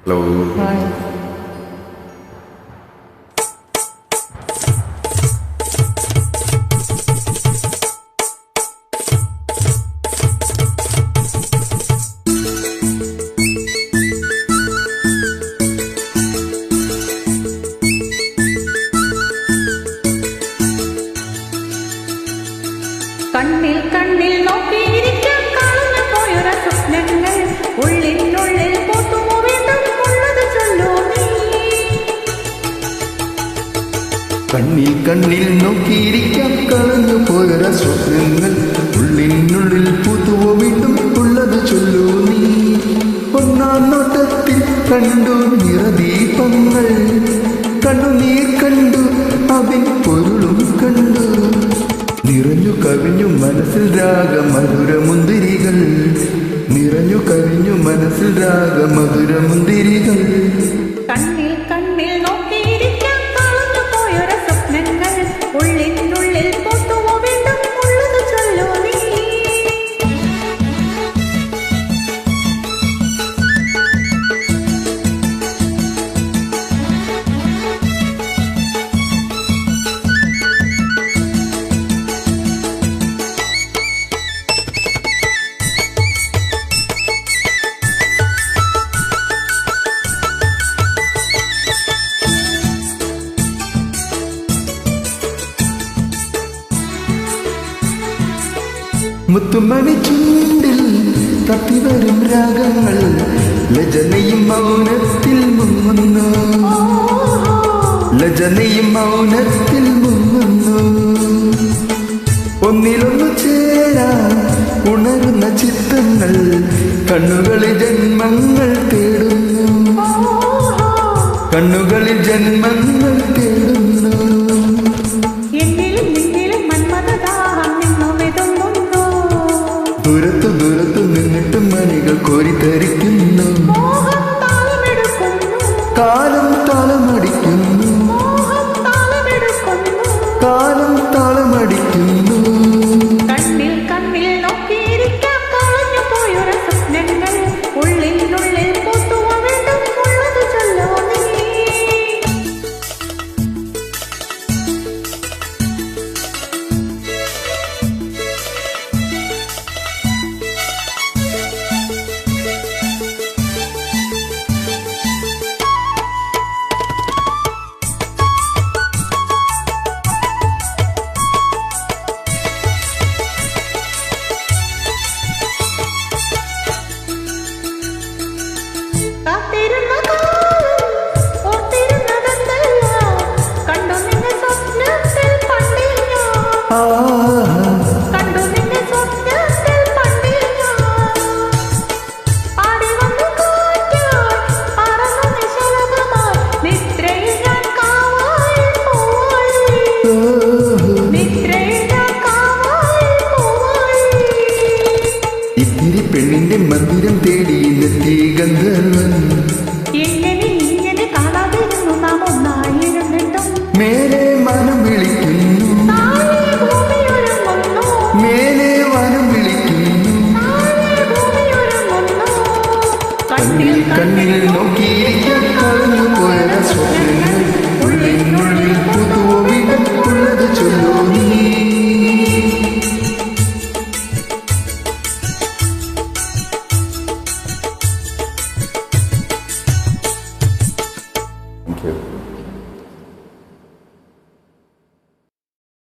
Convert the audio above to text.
Hello. Hi. കണ്ണിൽ കണ്ണിൽ നോക്കിയിരിക്കാൻ കളഞ്ഞു പോയൊര സ്വപ്നങ്ങൾ ഉള്ളിനുള്ളിൽ പൂത്തുമോ വീണ്ടും ഉള്ളത് ചൊല്ലൂ നീ. കണ്ണിൽ കണ്ണിൽ നോക്കിയിരിക്കാൻ കളഞ്ഞു പോയൊര സ്വപ്നങ്ങൾ ഉള്ളിനുള്ളിൽ പൂത്തുവോ വീണ്ടും ഉള്ളത് ചൊല്ലൂ നീ. ഒന്നാം നോട്ടത്തിൽ കണ്ടു നിറദീപങ്ങൾ, കണ്ണുനീർ കണ്ടു അതിൻ പൊരുളും കണ്ടു. നിറഞ്ഞു കവിഞ്ഞു മനസ്സിൽ രാഗമധുരമുന്തിരികൾ, നിറഞ്ഞു കവിഞ്ഞു മനസ്സിൽ രാഗമധുരമുന്തിരികൾ. കണ്ണിൽ കണ്ണിൽ നോക്കിയിരിക്കാൻ കളഞ്ഞു പോയൊര സ്വപ്നങ്ങൾ ഉള്ളിനുള്ളിൽ പൂത്തുമോ വീണ്ടും ഉള്ളത് ചൊല്ലൂ നീ. മുത്തുമണി ചുണ്ടിൽ തപ്പിവരും രാഗങ്ങൾ ലജനയും മൗനത്തിൽ മുങ്ങുന്നു, ലജനയും മൗനത്തിൽ മുങ്ങുന്നു. ഒന്നിലൊന്നു ചേരാൻ ഉണരുന്ന ചിത്രങ്ങൾ കണ്ണുകളിൽ ജന്മങ്ങൾ തേടുന്നു, കണ്ണുകളിൽ ജന്മങ്ങൾ തേടുന്നു. ദൂരത്തു ദൂരത്തു നിന്നിട്ട് മണികൾ കോരിത്തരിക്കുന്നു, കാലം താളമടിക്കുന്നു, കാലം താളമടിക്കുന്നു. കണ്ണിൽ കണ്ണിൽ നോക്കിയിരിക്കാൻ കളഞ്ഞു പോയൊര സ്വപ്നങ്ങൾ ഉള്ളിനുള്ളിൽ പൂത്തുമോ വീണ്ടും ഉള്ളത് ചൊല്ലൂ നീ. കാത്തിരുന്ന കാലം ഓർത്തിരുന്നതെന്തല്ല, കണ്ടു നിന്നെ സ്വപ്നത്തിൽ പണ്ടേ ഞാൻ, കണ്ടു നിന്നെ സ്വപ്നത്തിൽ പണ്ടേ ഞാൻ. പാടി വന്നു കാറ്റായി പറന്നു നിശലഭമായി നിദ്രയിൽ ഞാൻ കാവായി പോവായി, നിദ്രയിൽ ഞാൻ കാവായി പോവായി. ഇത്തിരി പെണ്ണിന്റെ മന്ദിരം തേടി എത്തി ഗന്ധർവൻ, എങ്ങനെ ഇങ്ങനെ കാണാതിരുന്നു നാം ഒന്നായിരുന്നിട്ടും മേലെ മനം വിളിക്കുന്നു, താഴെ ഭൂമി ഒരുങ്ങുന്നു, മേലെ വനം വിളിക്കുന്നു. താഴെ ഭൂമി ഒരുങ്ങുന്നു. കണ്ണിൽ കണ്ണിൽ നോക്കിയിരിക്കാൻ കളഞ്ഞു പോയൊര സ്വപ്നങ്ങൾ ഉള്ളിനുള്ളിൽ പുതുവോ വീണ്ടും ഉള്ളത് ചൊല്ലൂ നീ. Thank you.